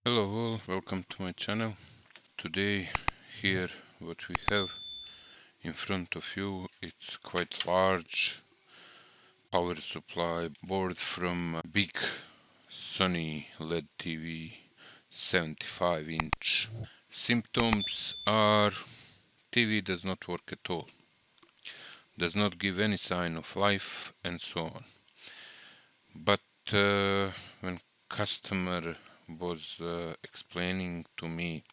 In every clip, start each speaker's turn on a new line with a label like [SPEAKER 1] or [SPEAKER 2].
[SPEAKER 1] Hello all, welcome to my channel. Today here what we have in front of you, it's quite large power supply board from a big Sony LED TV 75-inch. Symptoms are TV does not work at all, does not give any sign of life and so on. But when customer was explaining to me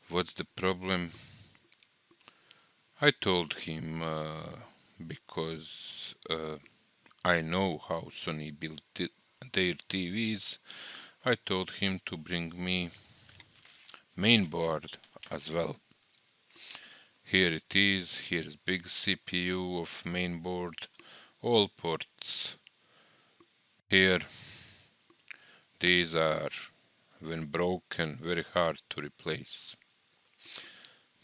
[SPEAKER 1] what's the problem, I told him because I know how Sony built their TVs. I told him to bring me Mainboard as well. Here it is, here's big CPU of Mainboard, all ports here. These are, when broken, very hard to replace.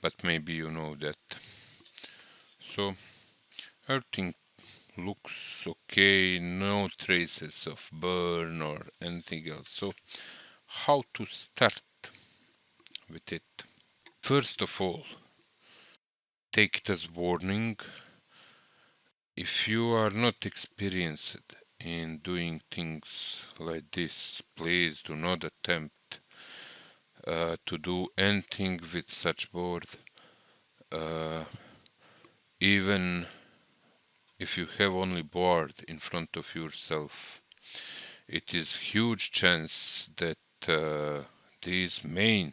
[SPEAKER 1] But maybe you know that. So everything looks okay, no traces of burn or anything else. So how to start with it? First of all, take it as warning. If you are not experienced in doing things like this, please do not attempt to do anything with such board. Even if you have only board in front of yourself, it is huge chance that these main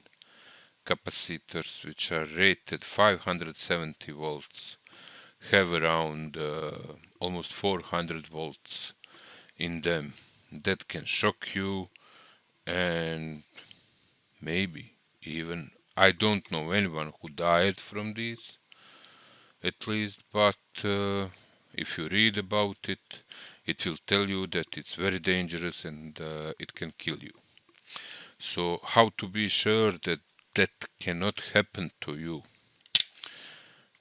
[SPEAKER 1] capacitors, which are rated 570 volts, have around almost 400 volts in them. That can shock you, and maybe even, I don't know anyone who died from these, at least, but if you read about it, it will tell you that it's very dangerous and it can kill you. So how to be sure that that cannot happen to you?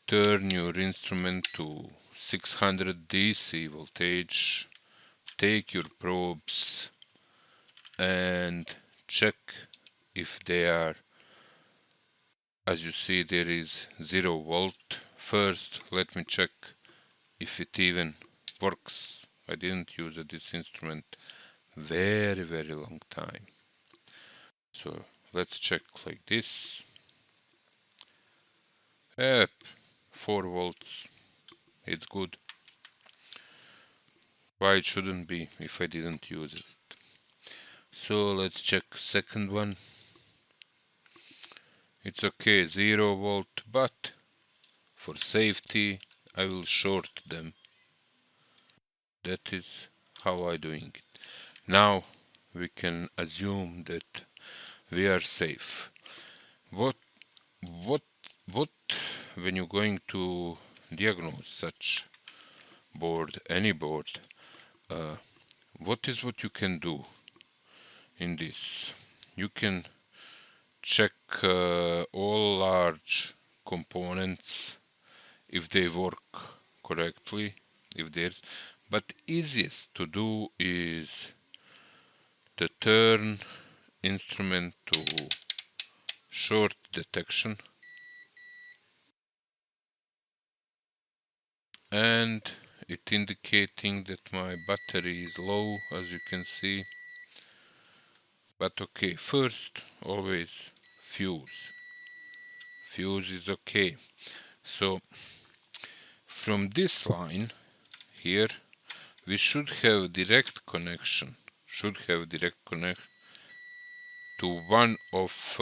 [SPEAKER 1] Turn your instrument to 600 DC voltage, take your probes and check if they are, as you see there is 0 volt. First let me check if it even works. I didn't use this instrument very long time. So let's check like this. Yep, 4 volts. It's good. Why it shouldn't be if I didn't use it? So let's check second one. It's okay, 0 volt, but for safety I will short them. That is how I doing it. Now we can assume that we are safe. What when you're going to diagnose such board, any board, what you can do in this? You can check all large components if they work correctly, if there's, but easiest to do is to turn instrument to short detection, and it indicating that my battery is low, as you can see. But okay, first always fuse is okay. So from this line here we should have direct connection to one of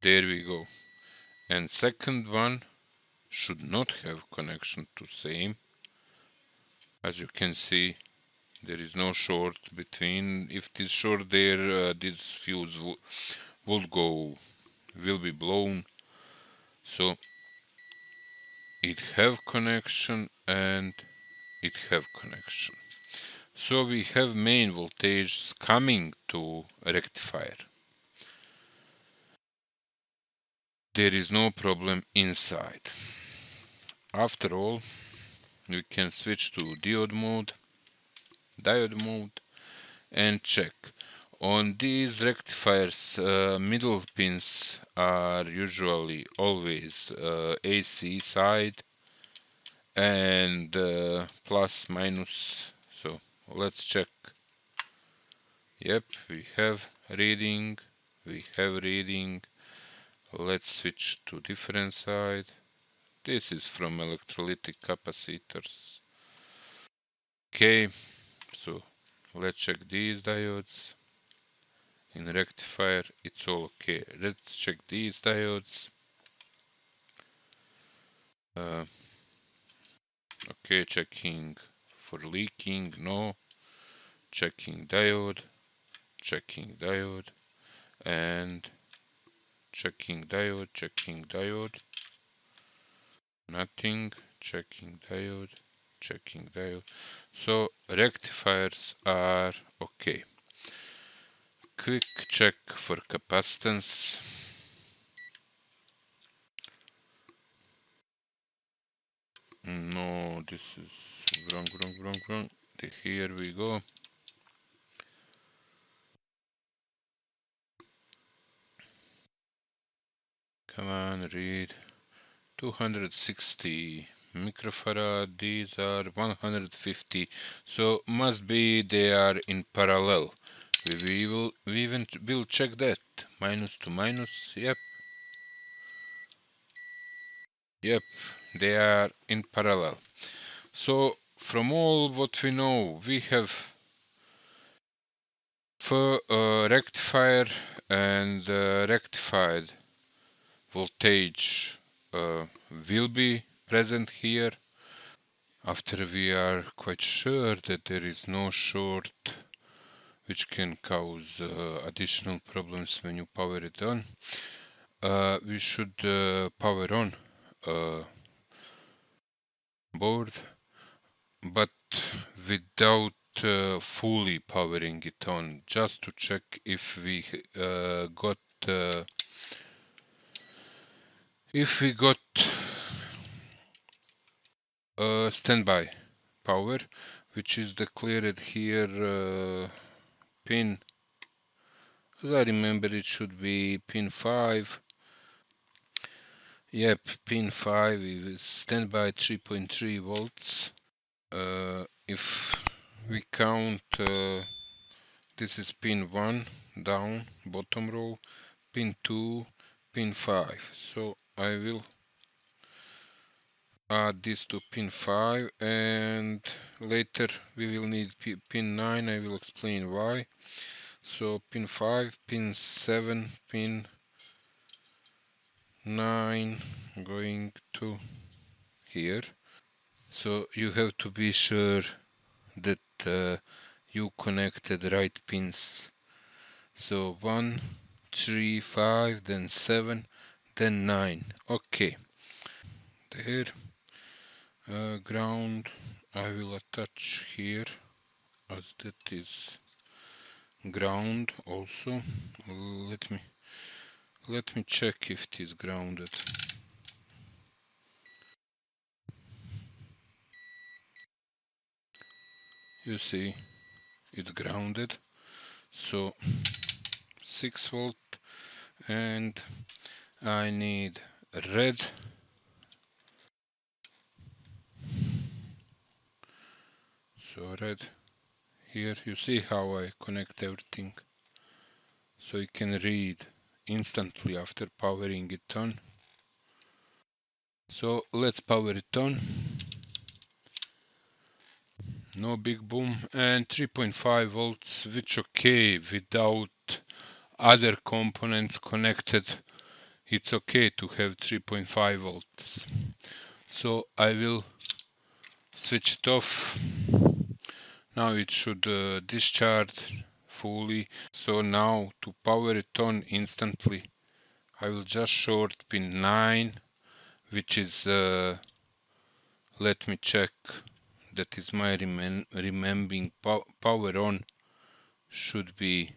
[SPEAKER 1] there we go, and second one should not have connection to same. As you can see, there is no short between. If it is short there, this fuse will be blown. So it have connection and it have connection. So we have main voltage coming to rectifier. There is no problem inside. After all, we can switch to diode mode, and check. On these rectifiers, middle pins are usually always AC side and plus minus. So let's check. Yep, we have reading. Let's switch to different side. This is from electrolytic capacitors. Okay, so let's check these diodes. In rectifier it's all okay. Let's check these diodes. Okay, checking for leaking, no. Checking diode, and checking diode, nothing, checking diode. So rectifiers are okay. Quick check for capacitance. No, this is wrong. Here we go. Come on, read. 260 microfarad. These are 150. So must be they are in parallel. We will check that. Minus to minus. Yep. They are in parallel. So from all what we know, we have for rectifier and rectified voltage will be present here after we are quite sure that there is no short which can cause additional problems when you power it on. We should power on board, but without fully powering it on, just to check if we got standby power, which is declared here pin. As I remember, it should be pin 5. Yep, pin 5 is standby 3.3 volts. If we count, this is pin 1 down, bottom row, pin 2, pin 5. So I will add this to pin 5, and later we will need pin 9. I will explain why. So pin 5, pin 7, pin 9 going to here. So you have to be sure that you connected right pins. So 1, 3, 5, then 7, then 9. Okay. There. Ground I will attach here, as that is ground also. Let me check if it is grounded. You see, it's grounded. So 6 volt, and I need red. So red. Here you see how I connect everything. So you can read instantly after powering it on. So let's power it on. No big boom, and 3.5 volts, which okay without other components connected. It's okay to have 3.5 volts. So I will switch it off. Now it should discharge fully. So now to power it on instantly, I will just short pin 9, which is let me check, that is my remembering power on should be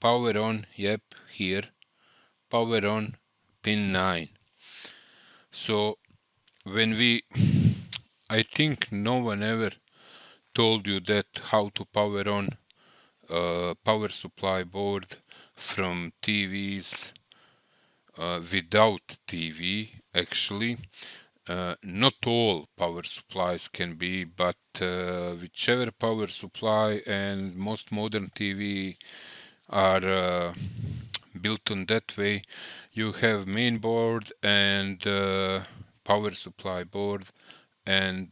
[SPEAKER 1] power on, yep, here, power on pin 9. So when I think no one ever told you that how to power on power supply board from TVs without TV. Actually, not all power supplies can be, but whichever power supply, and most modern TV are built on that way. You have main board and power supply board, and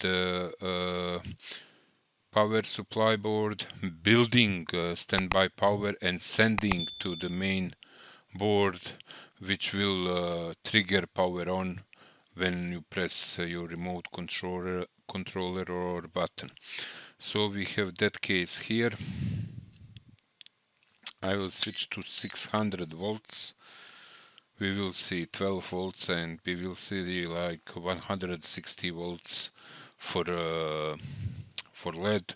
[SPEAKER 1] power supply board building standby power and sending to the main board, which will trigger power on when you press your remote controller or button. So we have that case here. I will switch to 600 volts. We will see 12 volts, and we will see like 160 volts for LED.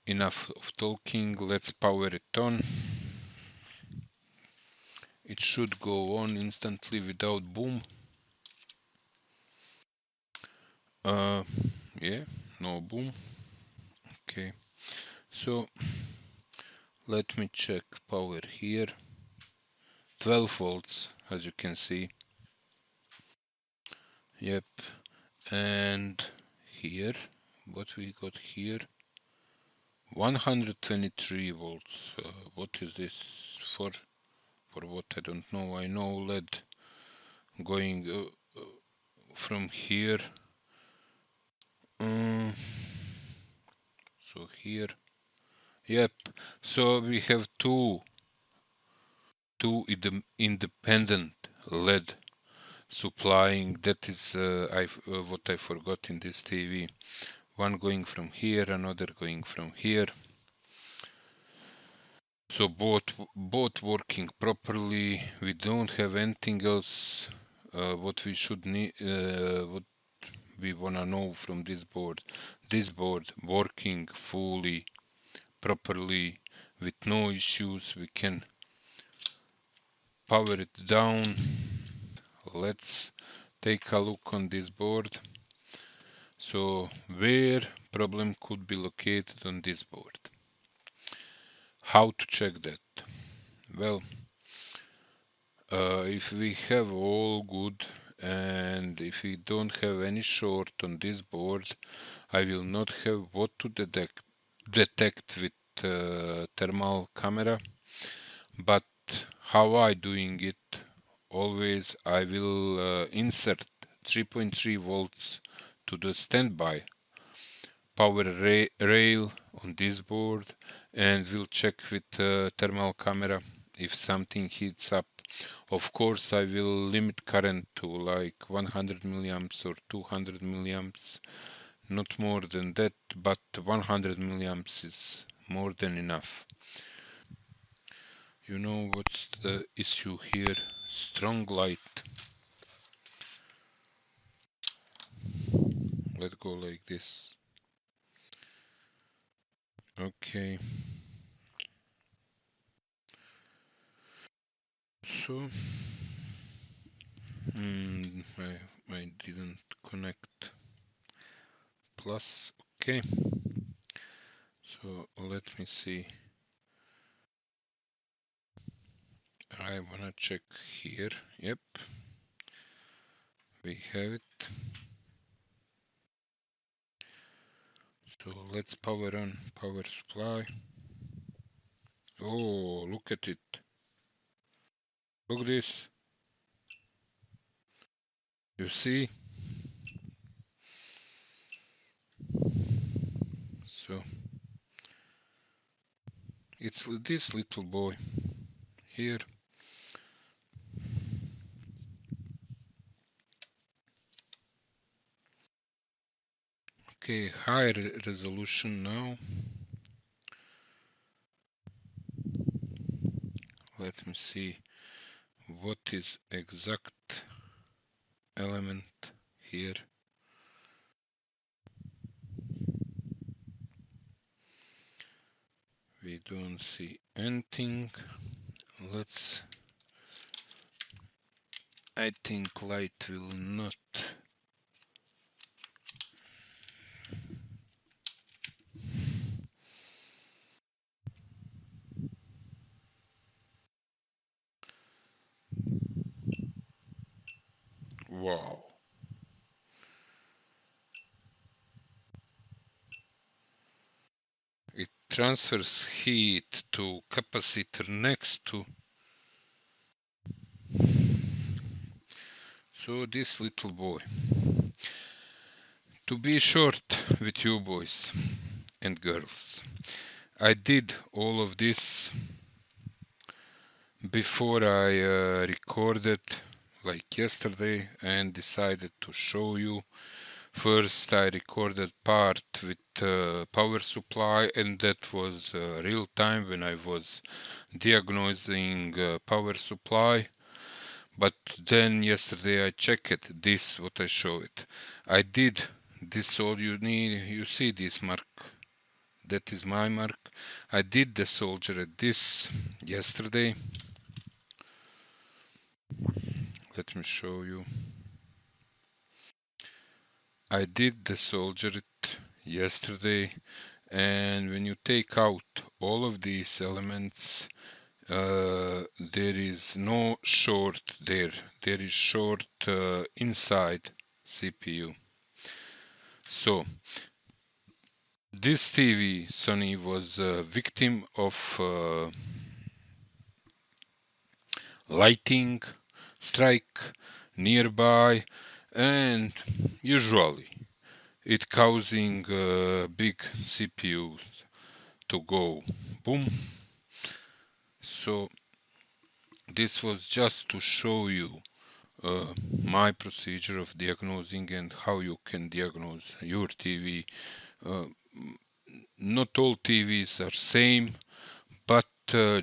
[SPEAKER 1] Enough of talking, let's power it on. It should go on instantly without boom. Yeah, no boom. Okay, so let me check power here. 12 volts, as you can see. Yep, and here, what we got here, 123 volts. What is this for? For what? I don't know. I know LED going from here. So here. Yep. So we have two independent LED supplying. That is what I forgot in this TV. One going from here, another going from here. So both working properly. We don't have anything else what we should need, what we wanna know from this board. This board working fully properly with no issues. We can power it down. Let's take a look on this board. So where problem could be located on this board? How to check that? Well, if we have all good and if we don't have any short on this board, I will not have what to detect with thermal camera. But how I doing it? Always I will insert 3.3 volts to the standby power rail on this board, and we'll check with thermal camera if something heats up. Of course, I will limit current to like 100 milliamps or 200 milliamps, not more than that, but 100 milliamps is more than enough. You know what's the issue here? Strong light. Let's go like this. Okay. So, I didn't connect plus. Okay. So let me see. I wanna check here. Yep. We have it. So let's power on power supply. Oh, look at it. Look this. You see? So it's this little boy here. Okay, high resolution now. Let me see what is exact element here. We don't see anything. Let's. I think light will not. Wow. It transfers heat to capacitor next to. So this little boy. To be short with you boys and girls, I did all of this before I recorded like yesterday and decided to show you. First I recorded part with power supply, and that was real time when I was diagnosing power supply. But then yesterday I checked this, what I showed. I did this, all you need, you see this mark, that is my mark. I did the solder at this yesterday. Let me show you. I did the solder it yesterday, and when you take out all of these elements, there is no short there. There is short inside CPU. So this TV, Sony, was a victim of lighting strike nearby, and usually it causing big CPUs to go boom. So this was just to show you my procedure of diagnosing and how you can diagnose your TV. Not all TVs are same, but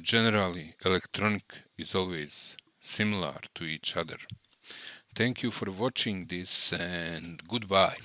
[SPEAKER 1] generally electronic is always similar to each other. Thank you for watching this, and goodbye.